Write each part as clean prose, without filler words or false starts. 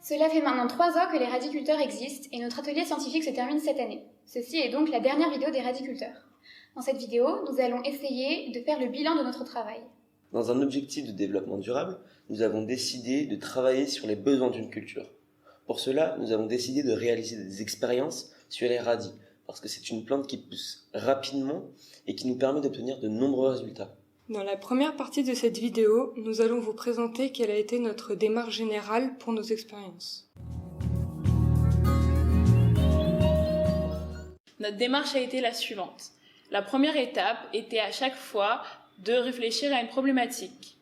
Cela fait maintenant 3 ans que les radiculteurs existent et notre atelier scientifique se termine cette année. Ceci est donc la dernière vidéo des radiculteurs. Dans cette vidéo, nous allons essayer de faire le bilan de notre travail. Dans un objectif de développement durable, nous avons décidé de travailler sur les besoins d'une culture. Pour cela, nous avons décidé de réaliser des expériences sur les radis, parce que c'est une plante qui pousse rapidement et qui nous permet d'obtenir de nombreux résultats. Dans la première partie de cette vidéo, nous allons vous présenter quelle a été notre démarche générale pour nos expériences. Notre démarche a été la suivante. La première étape était à chaque fois de réfléchir à une problématique.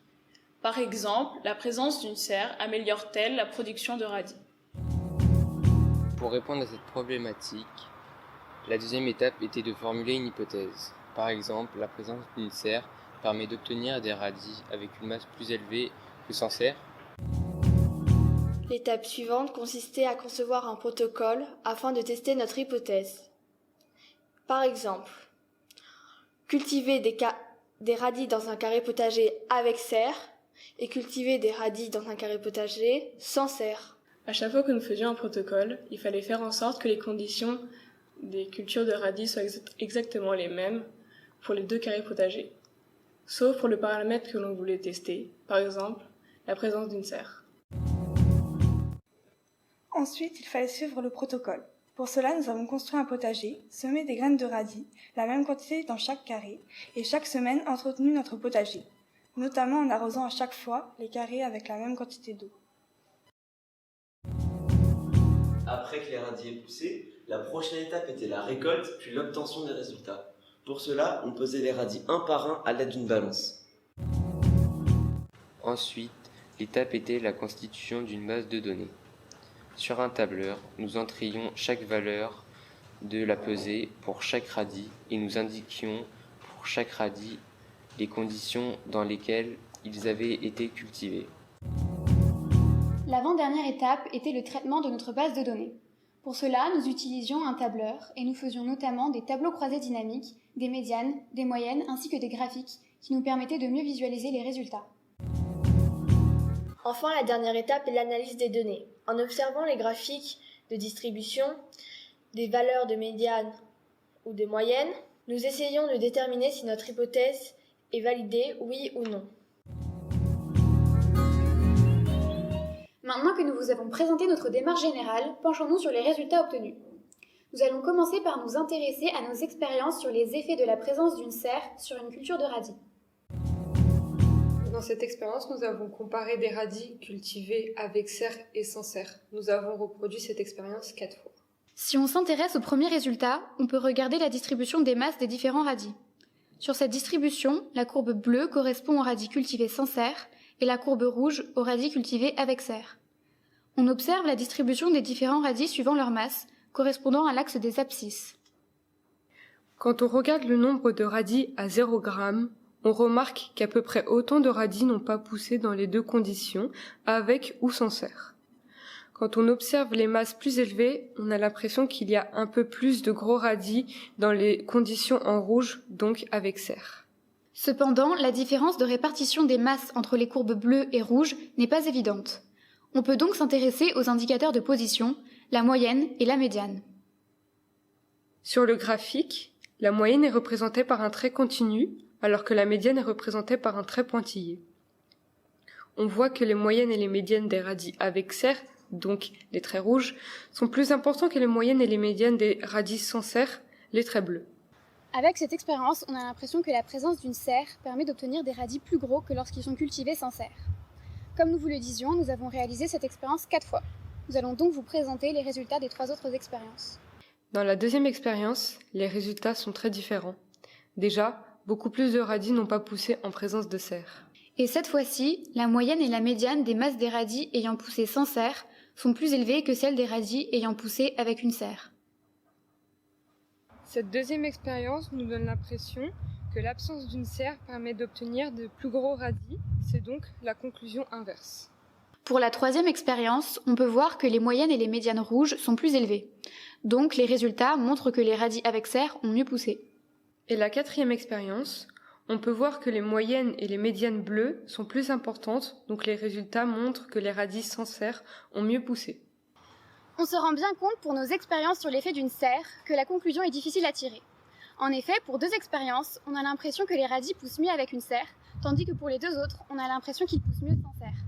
Par exemple, la présence d'une serre améliore-t-elle la production de radis ? Pour répondre à cette problématique, la deuxième étape était de formuler une hypothèse. Par exemple, la présence d'une serre permet d'obtenir des radis avec une masse plus élevée que sans serre. L'étape suivante consistait à concevoir un protocole afin de tester notre hypothèse. Par exemple, cultiver des radis dans un carré potager avec serre et cultiver des radis dans un carré potager sans serre. À chaque fois que nous faisions un protocole, il fallait faire en sorte que les conditions des cultures de radis soient exactement les mêmes pour les deux carrés potagers, sauf pour le paramètre que l'on voulait tester, par exemple la présence d'une serre. Ensuite, il fallait suivre le protocole. Pour cela, nous avons construit un potager, semé des graines de radis, la même quantité dans chaque carré, et chaque semaine entretenu notre potager, notamment en arrosant à chaque fois les carrés avec la même quantité d'eau. Après que les radis aient poussé, la prochaine étape était la récolte puis l'obtention des résultats. Pour cela, on pesait les radis un par un à l'aide d'une balance. Ensuite, l'étape était la constitution d'une base de données. Sur un tableur, nous entrions chaque valeur de la pesée pour chaque radis et nous indiquions pour chaque radis les conditions dans lesquelles ils avaient été cultivés. L'avant-dernière étape était le traitement de notre base de données. Pour cela, nous utilisions un tableur et nous faisions notamment des tableaux croisés dynamiques, des médianes, des moyennes ainsi que des graphiques qui nous permettaient de mieux visualiser les résultats. Enfin, la dernière étape est l'analyse des données. En observant les graphiques de distribution, des valeurs de médiane ou de moyenne, nous essayons de déterminer si notre hypothèse est validée, oui ou non. Maintenant que nous vous avons présenté notre démarche générale, penchons-nous sur les résultats obtenus. Nous allons commencer par nous intéresser à nos expériences sur les effets de la présence d'une serre sur une culture de radis. Dans cette expérience, nous avons comparé des radis cultivés avec serre et sans serre. Nous avons reproduit cette expérience 4 fois. Si on s'intéresse au premier résultat, on peut regarder la distribution des masses des différents radis. Sur cette distribution, la courbe bleue correspond aux radis cultivés sans serre et la courbe rouge aux radis cultivés avec serre. On observe la distribution des différents radis suivant leur masse, correspondant à l'axe des abscisses. Quand on regarde le nombre de radis à 0 g, on remarque qu'à peu près autant de radis n'ont pas poussé dans les deux conditions, avec ou sans serre. Quand on observe les masses plus élevées, on a l'impression qu'il y a un peu plus de gros radis dans les conditions en rouge, donc avec serre. Cependant, la différence de répartition des masses entre les courbes bleues et rouges n'est pas évidente. On peut donc s'intéresser aux indicateurs de position, la moyenne et la médiane. Sur le graphique, la moyenne est représentée par un trait continu, alors que la médiane est représentée par un trait pointillé. On voit que les moyennes et les médianes des radis avec serre, donc les traits rouges, sont plus importants que les moyennes et les médianes des radis sans serre, les traits bleus. Avec cette expérience, on a l'impression que la présence d'une serre permet d'obtenir des radis plus gros que lorsqu'ils sont cultivés sans serre. Comme nous vous le disions, nous avons réalisé cette expérience 4 fois. Nous allons donc vous présenter les résultats des 3 autres expériences. Dans la deuxième expérience, les résultats sont très différents. Déjà, beaucoup plus de radis n'ont pas poussé en présence de serre. Et cette fois-ci, la moyenne et la médiane des masses des radis ayant poussé sans serre sont plus élevées que celles des radis ayant poussé avec une serre. Cette deuxième expérience nous donne l'impression que l'absence d'une serre permet d'obtenir de plus gros radis, c'est donc la conclusion inverse. Pour la troisième expérience, on peut voir que les moyennes et les médianes rouges sont plus élevées. Donc les résultats montrent que les radis avec serre ont mieux poussé. Et la quatrième expérience, On peut voir que les moyennes et les médianes bleues sont plus importantes, donc les résultats montrent que les radis sans serre ont mieux poussé. On se rend bien compte pour nos expériences sur l'effet d'une serre que la conclusion est difficile à tirer. En effet, pour 2 expériences, on a l'impression que les radis poussent mieux avec une serre, tandis que pour les 2 autres, on a l'impression qu'ils poussent mieux sans serre.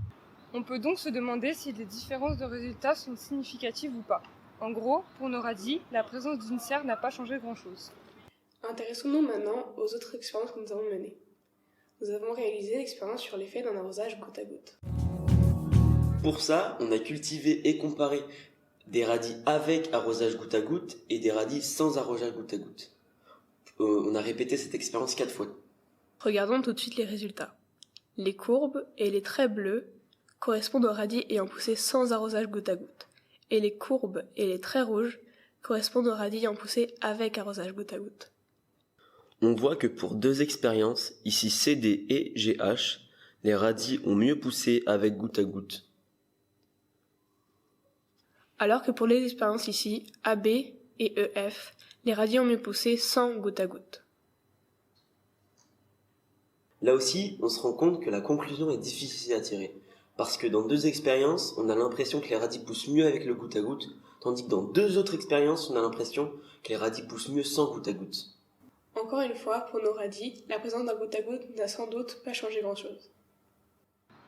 On peut donc se demander si les différences de résultats sont significatives ou pas. En gros, pour nos radis, la présence d'une serre n'a pas changé grand-chose. Intéressons-nous maintenant aux autres expériences que nous avons menées. Nous avons réalisé l'expérience sur l'effet d'un arrosage goutte à goutte. Pour ça, on a cultivé et comparé des radis avec arrosage goutte à goutte et des radis sans arrosage goutte à goutte. On a répété cette expérience 4 fois. Regardons tout de suite les résultats. Les courbes et les traits bleus correspondent aux radis ayant poussé sans arrosage goutte à goutte, et les courbes et les traits rouges correspondent aux radis ayant poussé avec arrosage goutte à goutte. On voit que pour 2 expériences, ici CD et GH, les radis ont mieux poussé avec goutte à goutte. Alors que pour les expériences ici, AB et EF, les radis ont mieux poussé sans goutte à goutte. Là aussi, on se rend compte que la conclusion est difficile à tirer, parce que dans 2 expériences, on a l'impression que les radis poussent mieux avec le goutte à goutte, tandis que dans 2 autres expériences, on a l'impression que les radis poussent mieux sans goutte à goutte. Encore une fois, pour nos radis, la présence d'un goutte à goutte n'a sans doute pas changé grand-chose.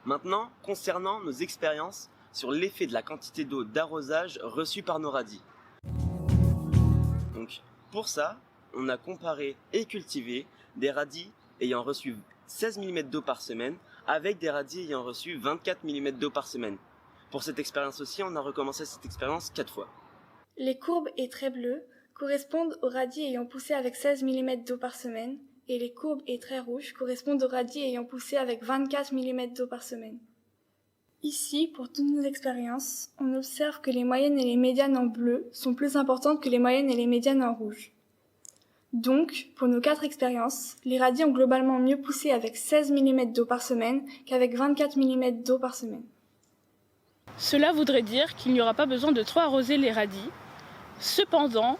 Maintenant, concernant nos expériences sur l'effet de la quantité d'eau d'arrosage reçue par nos radis. Donc, pour ça, on a comparé et cultivé des radis ayant reçu 16 mm d'eau par semaine avec des radis ayant reçu 24 mm d'eau par semaine. Pour cette expérience aussi, on a recommencé cette expérience 4 fois. Les courbes et traits bleus correspondent aux radis ayant poussé avec 16 mm d'eau par semaine et les courbes et traits rouges correspondent aux radis ayant poussé avec 24 mm d'eau par semaine. Ici, pour toutes nos expériences, on observe que les moyennes et les médianes en bleu sont plus importantes que les moyennes et les médianes en rouge. Donc, pour nos 4 expériences, les radis ont globalement mieux poussé avec 16 mm d'eau par semaine qu'avec 24 mm d'eau par semaine. Cela voudrait dire qu'il n'y aura pas besoin de trop arroser les radis. Cependant,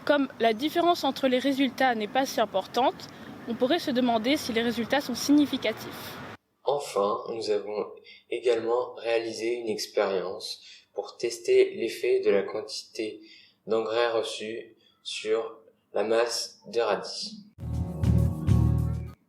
comme la différence entre les résultats n'est pas si importante, on pourrait se demander si les résultats sont significatifs. Enfin, nous avons également réalisé une expérience pour tester l'effet de la quantité d'engrais reçus sur la masse des radis.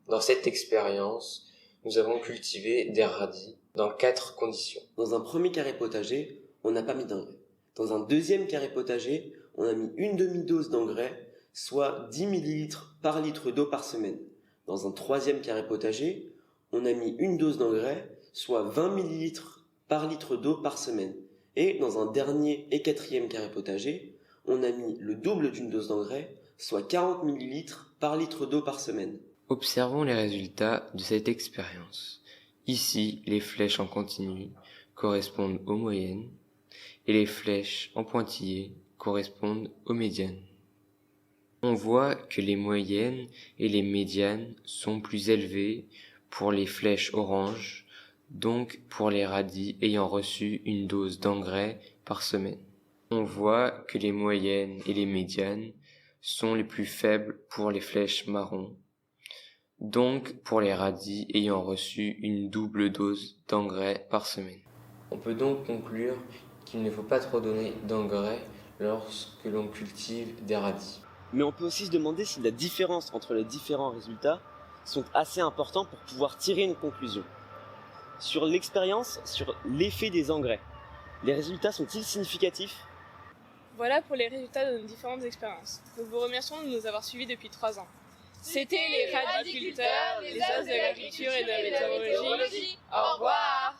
Dans cette expérience, nous avons cultivé des radis dans 4 conditions. Dans un premier carré potager, on n'a pas mis d'engrais. Dans un deuxième carré potager, on a mis une demi-dose d'engrais, soit 10 ml par litre d'eau par semaine. Dans un troisième carré potager, on a mis une dose d'engrais, soit 20 ml par litre d'eau par semaine. Et dans un dernier et quatrième carré potager, on a mis le double d'une dose d'engrais, soit 40 ml par litre d'eau par semaine. Observons les résultats de cette expérience. Ici, les flèches en continu correspondent aux moyennes et les flèches en pointillé correspondent aux médianes. On voit que les moyennes et les médianes sont plus élevées pour les flèches oranges, donc pour les radis ayant reçu une dose d'engrais par semaine. On voit que les moyennes et les médianes sont les plus faibles pour les flèches marron, donc pour les radis ayant reçu une double dose d'engrais par semaine. On peut donc conclure qu'il ne faut pas trop donner d'engrais lorsque l'on cultive des radis. Mais on peut aussi se demander si la différence entre les différents résultats sont assez importants pour pouvoir tirer une conclusion. Sur l'expérience, sur l'effet des engrais, les résultats sont-ils significatifs ? Voilà pour les résultats de nos différentes expériences. Nous vous remercions de nous avoir suivis depuis 3 ans. C'était les radiculteurs, les as de l'agriculture et de la météorologie. Au revoir.